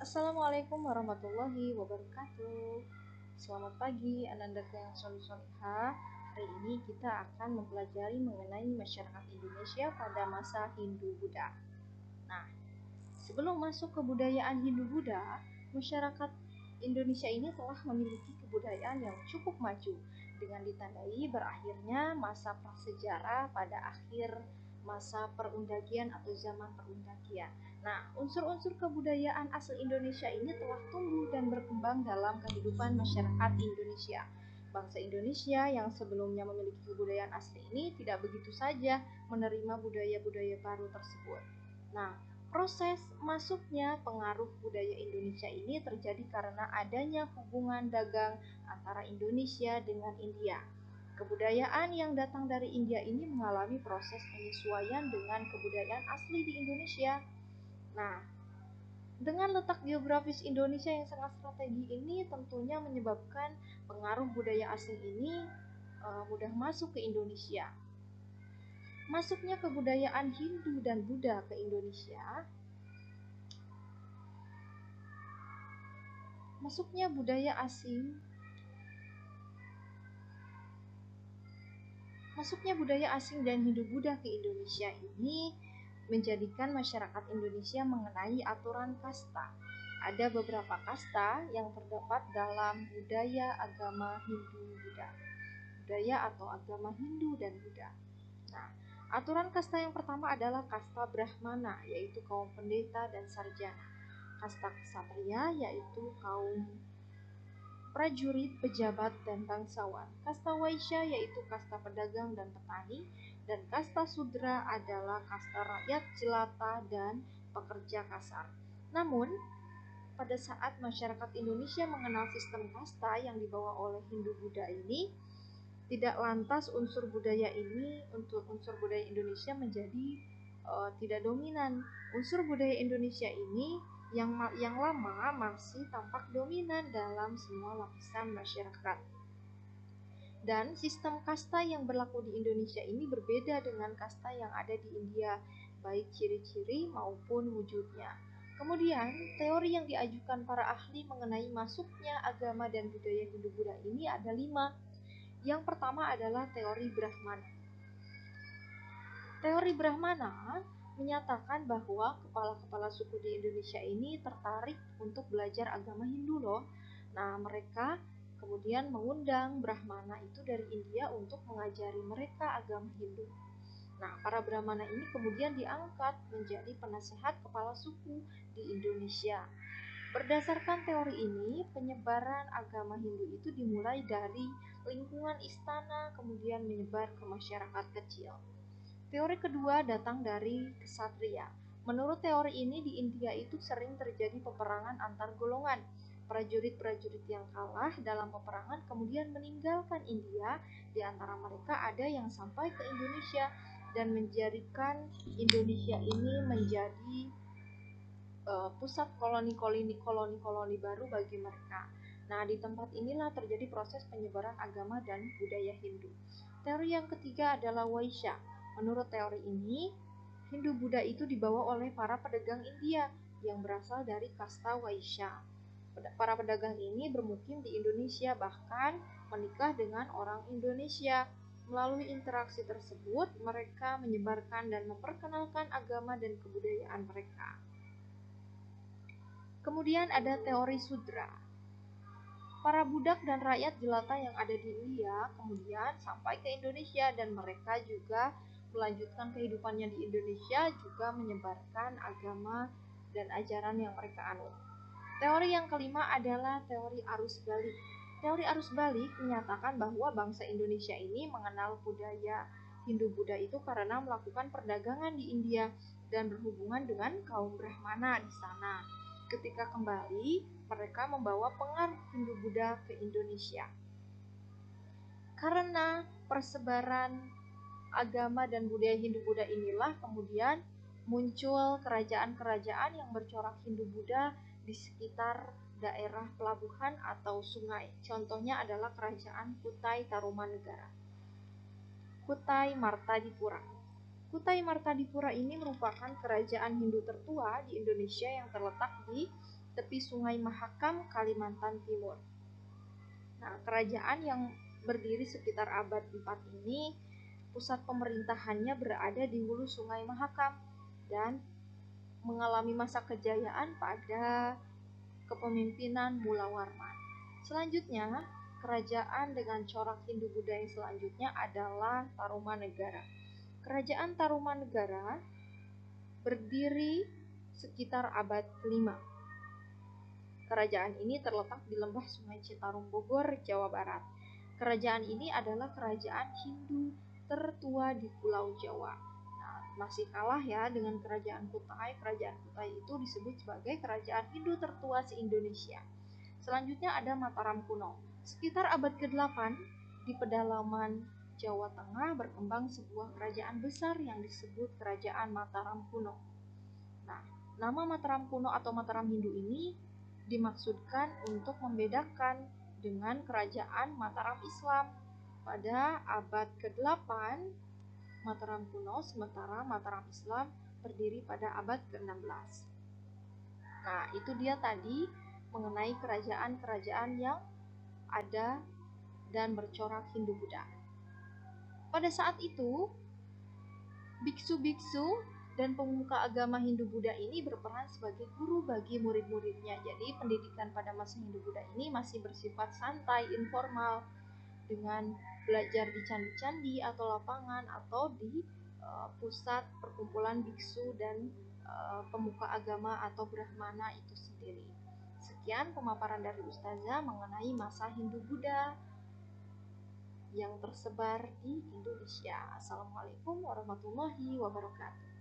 Assalamualaikum warahmatullahi wabarakatuh. Selamat pagi Ananda yang solih-solihah. Hari ini kita akan mempelajari mengenai masyarakat Indonesia pada masa Hindu-Buddha. Nah, sebelum masuk ke budayaan Hindu-Buddha, masyarakat Indonesia ini telah memiliki kebudayaan yang cukup maju dengan ditandai berakhirnya masa prasejarah pada akhir masa perundagian atau zaman perundagian. Nah, unsur-unsur kebudayaan asli Indonesia ini telah tumbuh dan berkembang dalam kehidupan masyarakat Indonesia. Bangsa Indonesia yang sebelumnya memiliki kebudayaan asli ini tidak begitu saja menerima budaya-budaya baru tersebut. Nah, proses masuknya pengaruh budaya Indonesia ini terjadi karena adanya hubungan dagang antara Indonesia dengan India. Kebudayaan yang datang dari India ini mengalami proses penyesuaian dengan kebudayaan asli di Indonesia. Nah, dengan letak geografis Indonesia yang sangat strategis ini tentunya menyebabkan pengaruh budaya asing ini mudah masuk ke Indonesia. Masuknya kebudayaan Hindu dan Buddha ke Indonesia, masuknya budaya asing dan Hindu-Buddha ke Indonesia ini menjadikan masyarakat Indonesia mengenai aturan kasta. Ada beberapa kasta yang terdapat dalam budaya agama Hindu-Buddha. Budaya atau agama Hindu dan Buddha. Nah, aturan kasta yang pertama adalah kasta Brahmana, yaitu kaum pendeta dan sarjana. Kasta Ksatria, yaitu kaum prajurit, pejabat, dan bangsawan. Kasta Waisya yaitu kasta pedagang dan petani, dan kasta Sudra adalah kasta rakyat jelata dan pekerja kasar. Namun, pada saat masyarakat Indonesia mengenal sistem kasta yang dibawa oleh Hindu-Buddha ini, tidak lantas unsur budaya Indonesia menjadi tidak dominan. Unsur budaya Indonesia ini yang lama masih tampak dominan dalam semua lapisan masyarakat. Dan sistem kasta yang berlaku di Indonesia ini berbeda dengan kasta yang ada di India, baik ciri-ciri maupun wujudnya. Kemudian, teori yang diajukan para ahli mengenai masuknya agama dan budaya Hindu-Buddha ini ada 5. Yang pertama adalah teori Brahmana. Teori Brahmana menyatakan bahwa kepala-kepala suku di Indonesia ini tertarik untuk belajar agama Hindu loh. Nah, mereka kemudian mengundang Brahmana itu dari India untuk mengajari mereka agama Hindu. Nah, para Brahmana ini kemudian diangkat menjadi penasehat kepala suku di Indonesia. Berdasarkan teori ini, penyebaran agama Hindu itu dimulai dari lingkungan istana, kemudian menyebar ke masyarakat kecil. Teori kedua datang dari ksatria. Menurut teori ini di India itu sering terjadi peperangan antar golongan. Prajurit-prajurit yang kalah dalam peperangan kemudian meninggalkan India. Di antara mereka ada yang sampai ke Indonesia dan menjadikan Indonesia ini menjadi pusat koloni-koloni baru bagi mereka. Nah, di tempat inilah terjadi proses penyebaran agama dan budaya Hindu. Teori yang ketiga adalah Waisya. Menurut teori ini, Hindu-Buddha itu dibawa oleh para pedagang India yang berasal dari kasta Waisya. Para pedagang ini bermukim di Indonesia, bahkan menikah dengan orang Indonesia. Melalui interaksi tersebut, mereka menyebarkan dan memperkenalkan agama dan kebudayaan mereka. Kemudian ada teori Sudra. Para budak dan rakyat jelata yang ada di India kemudian sampai ke Indonesia dan mereka juga melanjutkan kehidupannya di Indonesia, juga menyebarkan agama dan ajaran yang mereka anut. Teori yang kelima adalah teori arus balik. Teori arus balik menyatakan bahwa bangsa Indonesia ini mengenal budaya Hindu-Buddha itu karena melakukan perdagangan di India dan berhubungan dengan kaum Brahmana di sana. Ketika kembali, mereka membawa pengaruh Hindu-Buddha ke Indonesia. Karena persebaran agama dan budaya Hindu-Buddha inilah kemudian muncul kerajaan-kerajaan yang bercorak Hindu-Buddha di sekitar daerah pelabuhan atau sungai. Contohnya adalah kerajaan Kutai Tarumanegara. Kutai Martadipura. Kutai Martadipura ini merupakan kerajaan Hindu tertua di Indonesia yang terletak di tepi Sungai Mahakam, Kalimantan Timur. Nah, kerajaan yang berdiri sekitar abad 4 ini, pusat pemerintahannya berada di hulu Sungai Mahakam dan mengalami masa kejayaan pada kepemimpinan Mula Warman. Selanjutnya, kerajaan dengan corak Hindu-Buddha yang selanjutnya adalah Tarumanegara. Kerajaan Tarumanegara berdiri sekitar abad 5. Kerajaan ini terletak di lembah Sungai Citarum, Bogor, Jawa Barat. Kerajaan ini adalah kerajaan Hindu tertua di Pulau Jawa. Nah, masih kalah ya dengan Kerajaan Kutai. Kerajaan Kutai itu disebut sebagai kerajaan Hindu tertua se-Indonesia. Selanjutnya ada Mataram kuno. Sekitar abad ke-8, di pedalaman Jawa Tengah berkembang sebuah kerajaan besar yang disebut Kerajaan Mataram kuno. Nah, nama Mataram kuno atau Mataram Hindu ini dimaksudkan untuk membedakan dengan Kerajaan Mataram Islam. Pada abad ke-8, Mataram kuno, sementara Mataram Islam berdiri pada abad ke-16. Nah, itu dia tadi mengenai kerajaan-kerajaan yang ada dan bercorak Hindu-Buddha. Pada saat itu, biksu-biksu dan pemuka agama Hindu-Buddha ini berperan sebagai guru bagi murid-muridnya. Jadi pendidikan pada masa Hindu-Buddha ini masih bersifat santai, informal, dengan belajar di candi-candi atau lapangan atau di pusat perkumpulan biksu dan pemuka agama atau Brahmana itu sendiri. Sekian pemaparan dari Ustazah mengenai masa Hindu-Buddha yang tersebar di Indonesia. Assalamualaikum warahmatullahi wabarakatuh.